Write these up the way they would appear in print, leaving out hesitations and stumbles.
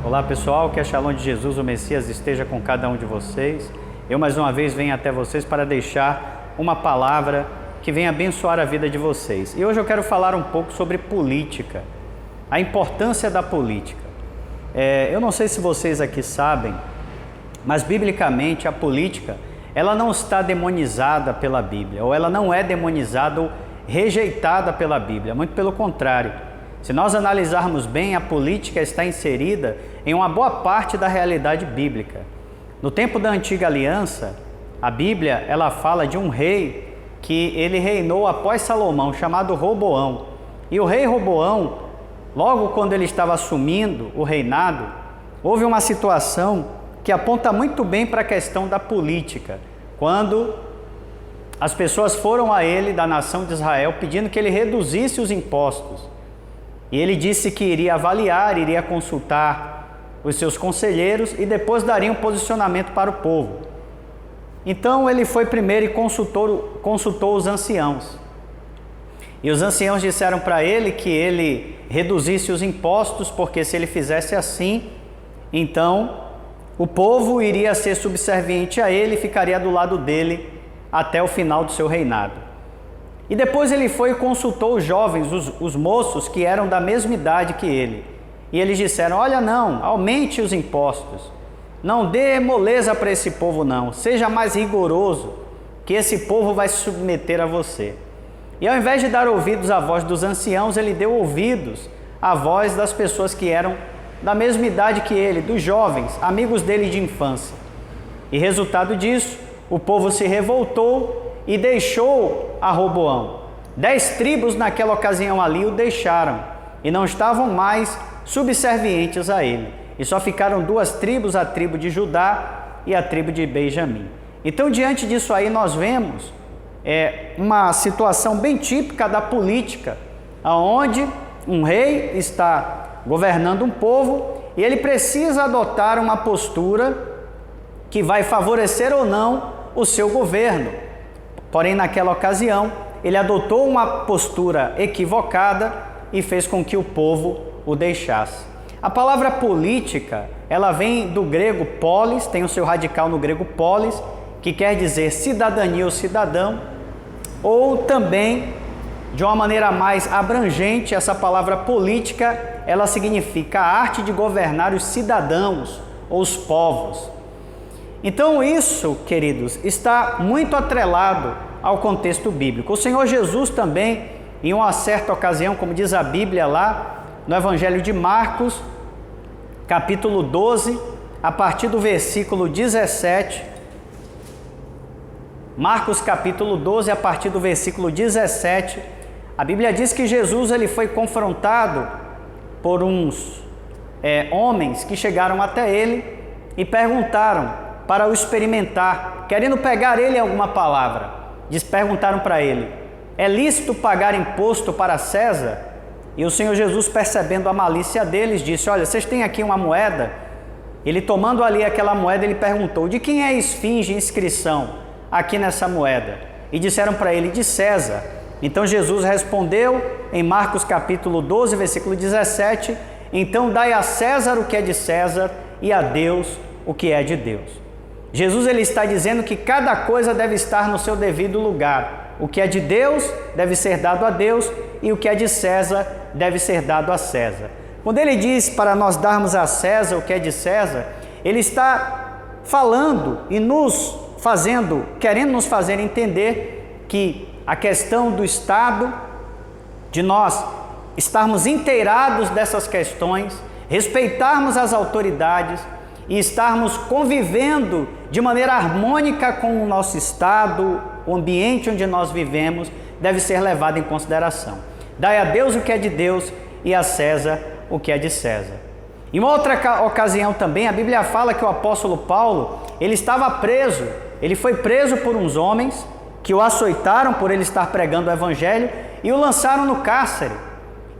Olá pessoal, que a Shalom de Jesus, o Messias, esteja com cada um de vocês. Eu mais uma vez venho até vocês para deixar uma palavra que venha abençoar a vida de vocês. E hoje eu quero falar um pouco sobre política, a importância da política. Eu não sei se vocês aqui sabem, mas biblicamente a política, ela não está demonizada pela Bíblia, ou ela não é demonizada ou rejeitada pela Bíblia, muito pelo contrário. Se nós analisarmos bem, a política está inserida em uma boa parte da realidade bíblica. No tempo da Antiga Aliança, a Bíblia ela fala de um rei que ele reinou após Salomão, chamado Roboão. E o rei Roboão, logo quando ele estava assumindo o reinado, houve uma situação que aponta muito bem para a questão da política, quando as pessoas foram a ele, da nação de Israel, pedindo que ele reduzisse os impostos. E ele disse que iria avaliar, iria consultar os seus conselheiros e depois daria um posicionamento para o povo. Então ele foi primeiro e consultou os anciãos. E os anciãos disseram para ele que ele reduzisse os impostos, porque se ele fizesse assim, então o povo iria ser subserviente a ele e ficaria do lado dele até o final do seu reinado. E depois ele foi e consultou os jovens, os moços que eram da mesma idade que ele. E eles disseram: olha, não, aumente os impostos, não dê moleza para esse povo não, seja mais rigoroso, que esse povo vai se submeter a você. E ao invés de dar ouvidos à voz dos anciãos, ele deu ouvidos à voz das pessoas que eram da mesma idade que ele, dos jovens, amigos dele de infância. E resultado disso, o povo se revoltou e deixou a Roboão. 10 tribos naquela ocasião ali o deixaram e não estavam mais subservientes a ele. E só ficaram 2 tribos, a tribo de Judá e a tribo de Benjamim. Então, diante disso aí, nós vemos uma situação bem típica da política, onde um rei está governando um povo e ele precisa adotar uma postura que vai favorecer ou não o seu governo. Porém, naquela ocasião, ele adotou uma postura equivocada e fez com que o povo o deixasse. A palavra política, ela vem do grego polis, tem o seu radical no grego polis, que quer dizer cidadania ou cidadão, ou também, de uma maneira mais abrangente, essa palavra política, ela significa a arte de governar os cidadãos ou os povos. Então isso, queridos, está muito atrelado ao contexto bíblico. O Senhor Jesus também, em uma certa ocasião, como diz a Bíblia lá, no Evangelho de Marcos, capítulo 12, a partir do versículo 17, Marcos capítulo 12, a partir do versículo 17, a Bíblia diz que Jesus ele foi confrontado por uns homens que chegaram até ele e perguntaram para o experimentar, querendo pegar ele em alguma palavra. Perguntaram para ele: é lícito pagar imposto para César? E o Senhor Jesus, percebendo a malícia deles, disse: olha, vocês têm aqui uma moeda? Ele, tomando ali aquela moeda, ele perguntou: de quem é a esfinge inscrição aqui nessa moeda? E disseram para ele: de César. Então Jesus respondeu em Marcos capítulo 12, versículo 17: então dai a César o que é de César e a Deus o que é de Deus. Jesus ele está dizendo que cada coisa deve estar no seu devido lugar. O que é de Deus deve ser dado a Deus e o que é de César deve ser dado a César. Quando ele diz para nós darmos a César o que é de César, ele está falando e querendo nos fazer entender que a questão do Estado, de nós estarmos inteirados dessas questões, respeitarmos as autoridades e estarmos convivendo de maneira harmônica com o nosso Estado, o ambiente onde nós vivemos, deve ser levado em consideração. Dai a Deus o que é de Deus e a César o que é de César. Em uma outra ocasião também, a Bíblia fala que o apóstolo Paulo, ele estava preso, ele foi preso por uns homens que o açoitaram por ele estar pregando o Evangelho e o lançaram no cárcere.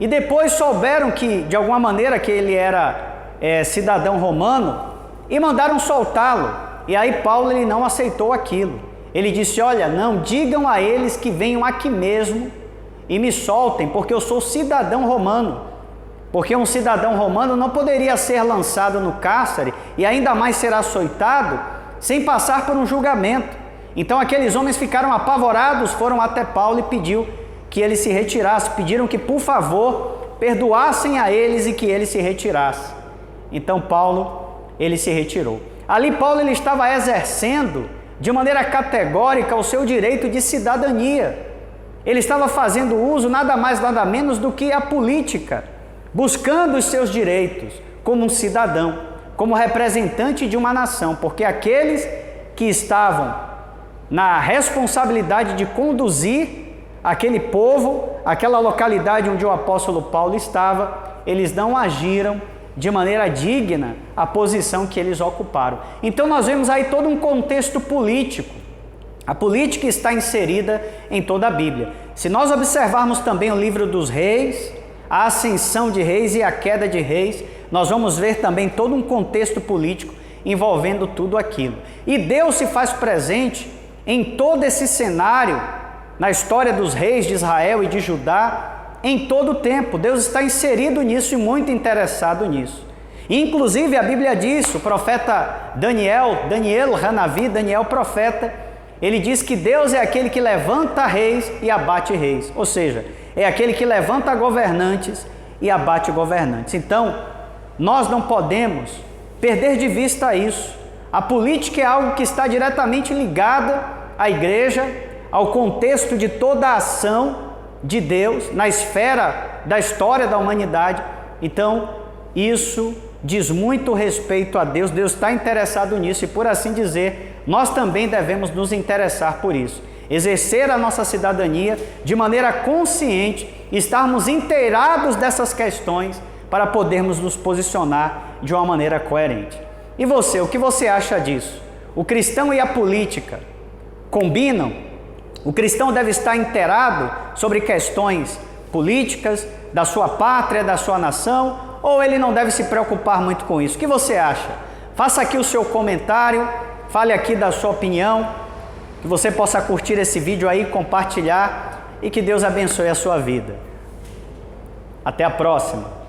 E depois souberam que, de alguma maneira, que ele era cidadão romano e mandaram soltá-lo. E aí Paulo ele não aceitou aquilo. Ele disse: olha, não, digam a eles que venham aqui mesmo e me soltem, porque eu sou cidadão romano. porque um cidadão romano não poderia ser lançado no cárcere e ainda mais ser açoitado sem passar por um julgamento. Então aqueles homens ficaram apavorados, foram até Paulo e pediu que ele se retirasse, pediram que por favor perdoassem a eles e que ele se retirasse. Então Paulo, ele se retirou. Ali Paulo ele estava exercendo de maneira categórica o seu direito de cidadania. Ele estava fazendo uso nada mais nada menos do que a política, buscando os seus direitos como um cidadão, como representante de uma nação, porque aqueles que estavam na responsabilidade de conduzir aquele povo, aquela localidade onde o apóstolo Paulo estava, eles não agiram de maneira digna a posição que eles ocuparam. Então nós vemos aí todo um contexto político. A política está inserida em toda a Bíblia. Se nós observarmos também o livro dos reis, a ascensão de reis e a queda de reis, nós vamos ver também todo um contexto político envolvendo tudo aquilo. E Deus se faz presente em todo esse cenário, na história dos reis de Israel e de Judá, em todo o tempo. Deus está inserido nisso e muito interessado nisso. Inclusive a Bíblia diz, o profeta Daniel Hanavi, Daniel profeta, ele diz que Deus é aquele que levanta reis e abate reis, ou seja, é aquele que levanta governantes e abate governantes. Então, nós não podemos perder de vista isso. A política é algo que está diretamente ligada à igreja, ao contexto de toda a ação de Deus na esfera da história da humanidade. Então, isso diz muito respeito a Deus. Deus está interessado nisso e, por assim dizer, nós também devemos nos interessar por isso. Exercer a nossa cidadania de maneira consciente, estarmos inteirados dessas questões para podermos nos posicionar de uma maneira coerente. E você, o que você acha disso? O cristão e a política combinam? O cristão deve estar inteirado sobre questões políticas da sua pátria, da sua nação, ou ele não deve se preocupar muito com isso? O que você acha? Faça aqui o seu comentário, fale aqui da sua opinião, que você possa curtir esse vídeo aí, compartilhar e que Deus abençoe a sua vida. Até a próxima!